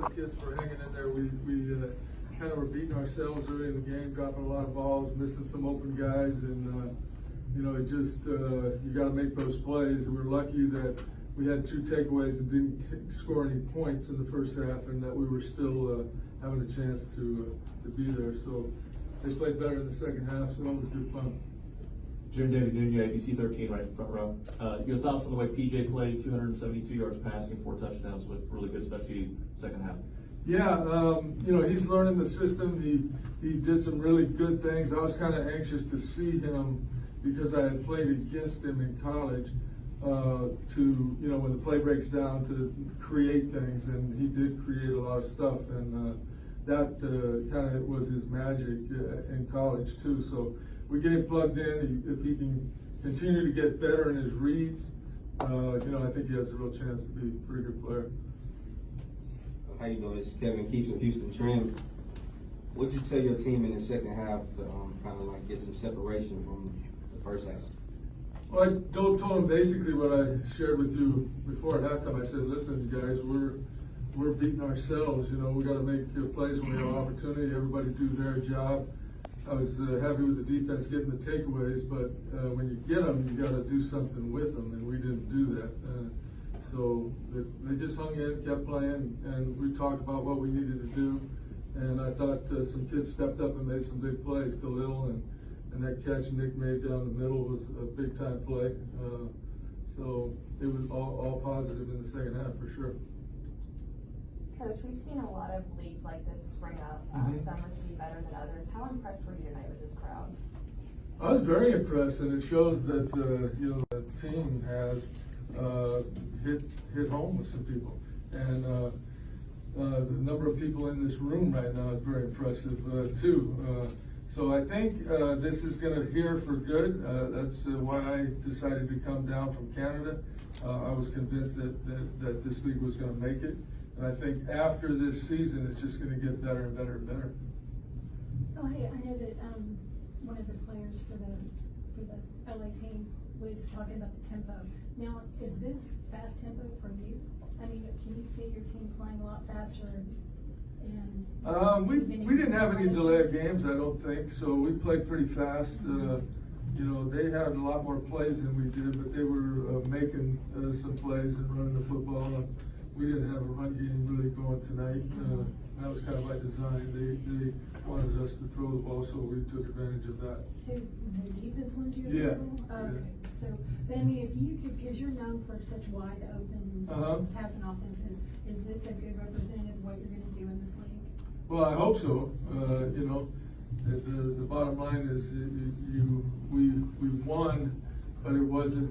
the kids for hanging in there. We kind of were beating ourselves early in the game, dropping a lot of balls, missing some open guys, and you know, it just you got to make those plays. We're lucky that we had 2 takeaways and didn't score any points in the first half, and that we were still having a chance to be there. So they played better in the second half, so that was good fun. Jim David Nunya, ABC 13, right in front row. Your thoughts on the way PJ played? 272 yards passing, 4 touchdowns, looked really good, especially second half. Yeah, you know, he's learning the system. He did some really good things. I was kind of anxious to see him because I had played against him in college. To, you know, when the play breaks down, to create things, and he did create a lot of stuff, and that kind of was his magic in college too. So we get him plugged in. If he can continue to get better in his reads, you know, I think he has a real chance to be a pretty good player. How you doing? This is Kevin Keys from Houston Trend. What did you tell your team in the second half to kind of like get some separation from the first half? Well, I told him basically what I shared with you before at halftime. I said, listen, guys, we're beating ourselves. You know, we got to make plays when we have opportunity. Everybody do their job. I was happy with the defense getting the takeaways, but when you get them, you got to do something with them, and we didn't do that. So they just hung in, kept playing, and we talked about what we needed to do. And I thought some kids stepped up and made some big plays. Khalil and that catch Nick made down the middle was a big time play. So it was all positive in the second half for sure. Coach, we've seen a lot of leagues like this spring up. Some receive better than others. How impressed were you tonight with this crowd? I was very impressed, and it shows that you know, the team has hit home with some people, and the number of people in this room right now is very impressive too. So I think this is going to hear for good. That's why I decided to come down from Canada. I was convinced that this league was going to make it. And I think after this season, it's just going to get better and better and better. Oh, hey, I know that one of the players for the LA team was talking about the tempo. Now, is this fast tempo for you? I mean, can you see your team playing a lot faster? We didn't have any delay games, I don't think. So we played pretty fast. You know, they had a lot more plays than we did, but they were making some plays and running the football. We didn't have a run game really going tonight. That was kind of by design. They wanted us to throw the ball, so we took advantage of that. The defense wanted you to Yeah. Okay. So, but I mean, if you could, because you're known for such wide open passing offenses, is this a good representative of what you're going to do in this league? Well, I hope so. You know, the bottom line is we won, but it wasn't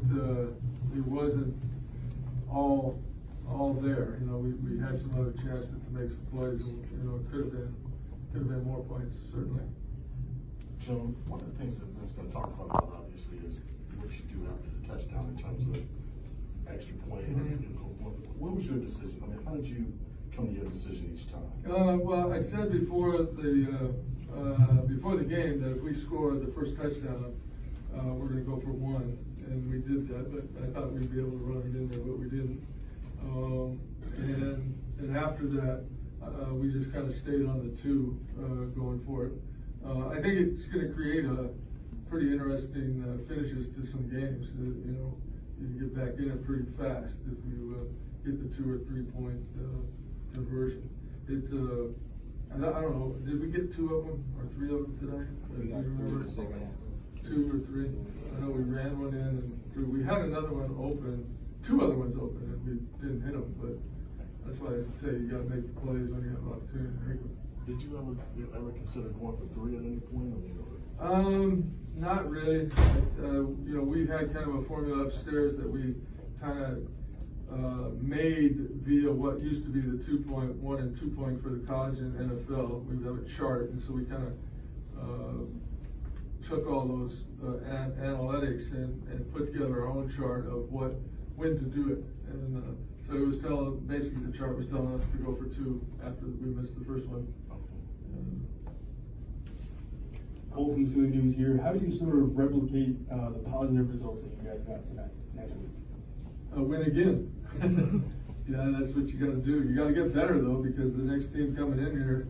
all there. You know, we had some other chances to make some plays, and you know, it could have been more points certainly. Joe, one of the things that's been talked about obviously is what you do after the touchdown in terms of extra point. What was your decision? I mean, how did you come to your decision each time? Well, I said before the game that if we score the first touchdown, we're going to go for 1, and we did that. But I thought we'd be able to run it in there, but we didn't. And after that, we just kind of stayed on the 2 going for it. I think it's going to create a pretty interesting finishes to some games. You know, you can get back in it pretty fast if you get the 2 or 3 point conversion. I don't know. Did we get 2 of them or 3 of them tonight? Do you remember? 2 or 3. I know we ran one in and through. We had another one open, 2 other ones open, and we didn't hit them. But that's why I say you got to make the plays when you have an opportunity to make them. Did you ever consider going for 3 at any point? Not really. You know, we had kind of a formula upstairs that we kind of made via what used to be the 2-point, 1 and 2 point for the college and NFL. We have a chart, and so we kind of took all those analytics and put together our own chart of when to do it. And so it was basically the chart was telling us to go for 2 after we missed the first one. Cole from City News here. How do you sort of replicate the positive results that you guys got tonight next week? Win again. Yeah, that's what you gotta do. You gotta get better though, because the next team coming in here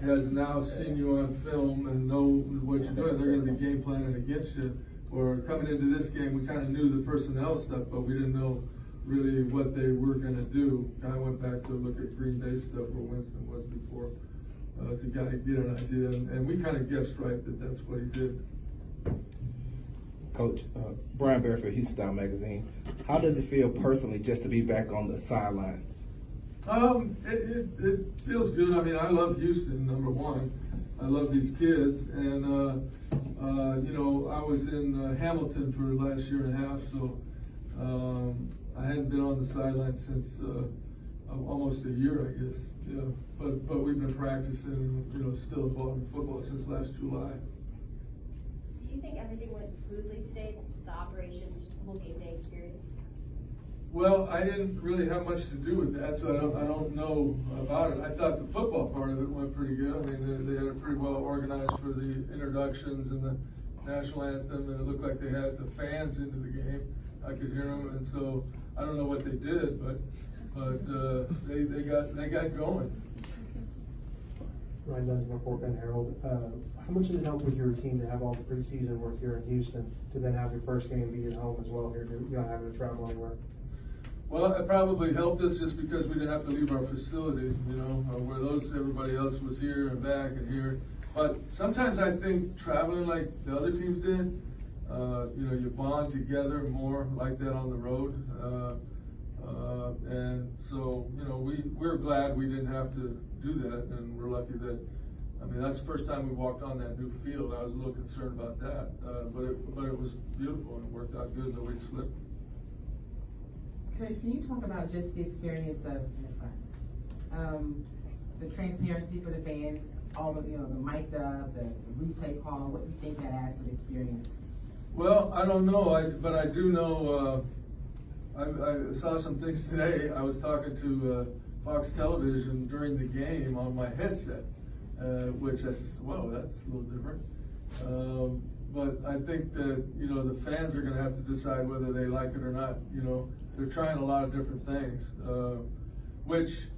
has now seen you on film and know what you're doing. They're gonna be game planning against you. Or coming into this game, we kinda knew the personnel stuff, but we didn't know really what they were gonna do. I went back to look at Green Bay stuff where Winston was before, to kinda get an idea, and we kinda guessed right that that's what he did. Coach, Brian Barefoot, Houston Style Magazine. How does it feel personally just to be back on the sidelines? It feels good. I mean, I love Houston, number one. I love these kids, and you know, I was in Hamilton for the last year and a half, so I hadn't been on the sideline since almost a year, I guess. Yeah, but we've been practicing, you know, still involved in football since last July. Do you think everything went smoothly today, the operation, just the whole game day experience? Well, I didn't really have much to do with that, so I don't know about it. I thought the football part of it went pretty good. I mean, they had it pretty well organized for the introductions and the national anthem, and it looked like they had the fans into the game. I could hear them, and so I don't know what they did, but they got going. Ryan Dunsmore, Fort Bend Herald. How much did it help with your routine to have all the preseason work here in Houston, to then have your first game be at home as well here, you not having to travel anywhere? Well, it probably helped us just because we didn't have to leave our facility, you know, where everybody else was here and back and here. But sometimes I think traveling like the other teams did, you know, you bond together more like that on the road. And so, you know, we're glad we didn't have to do that, and we're lucky that, I mean, that's the first time we walked on that new field. I was a little concerned about that, but it was beautiful and it worked out good, nobody slipped. Coach, can you talk about just the experience of the transparency for the fans, all the, you know, the mic'd up, the replay call, what do you think that adds to the experience? Well, I don't know, but I do know, I saw some things today. I was talking to Fox Television during the game on my headset, which I said, whoa, that's a little different. But I think that, you know, the fans are gonna have to decide whether they like it or not. You know, they're trying a lot of different things, which,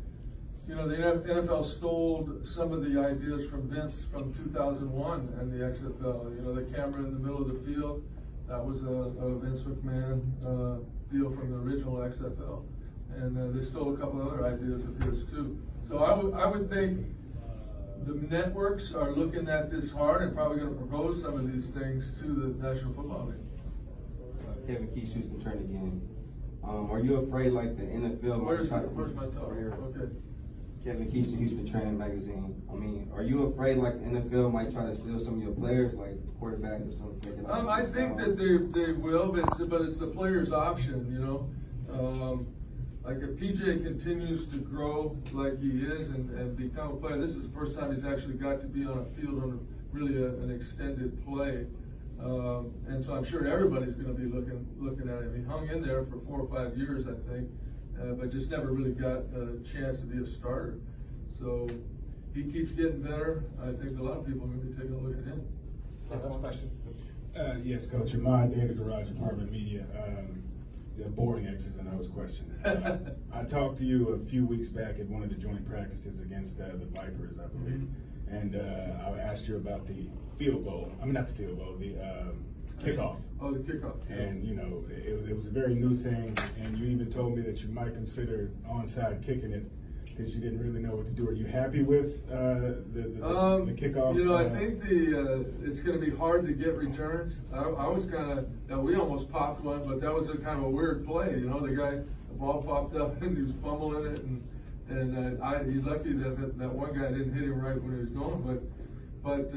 you know, the NFL stole some of the ideas from Vince from 2001 and the XFL. You know, the camera in the middle of the field, that was a Vince McMahon deal from the original XFL. And they stole a couple of other ideas of his too. So I would think the networks are looking at this hard and probably going to propose some of these things to the National Football League. Kevin Keith, Houston Trend again. Are you afraid like the NFL? Where's my talk? Okay. Kevin Keith, Houston Trend Magazine. I mean, are you afraid like the NFL might try to steal some of your players, like quarterback or something? I think that they will, but it's the player's option, you know. Like if PJ continues to grow like he is and become a player, this is the first time he's actually got to be on a field on really an extended play. And so I'm sure everybody's going to be looking at him. He hung in there for 4 or 5 years, I think, but just never really got a chance to be a starter. So he keeps getting better. I think a lot of people are going to be taking a look at him. Last question. Yes, Coach. Ahmad Day, the Garage Apartment Media. The boring X's and O's question. I talked to you a few weeks back at one of the joint practices against the Vipers, I believe, and I asked you about the field goal. I mean, not the field goal, the kickoff. Oh, the kickoff. And you know, it was a very new thing, and you even told me that you might consider onside kicking it because you didn't really know what to do. Are you happy with the kickoff? You know, I think it's going to be hard to get returns. I was kind of, we almost popped one, but that was a kind of a weird play. You know, the ball popped up and he was fumbling it, and he's lucky that one guy didn't hit him right when he was going. But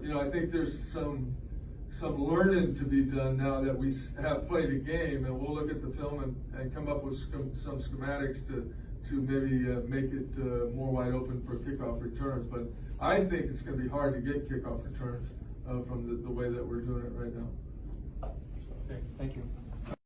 you know, I think there's some learning to be done now that we have played a game, and we'll look at the film and come up with some schematics to maybe make it more wide open for kickoff returns. But I think it's going to be hard to get kickoff returns from the way that we're doing it right now. Okay, thank you.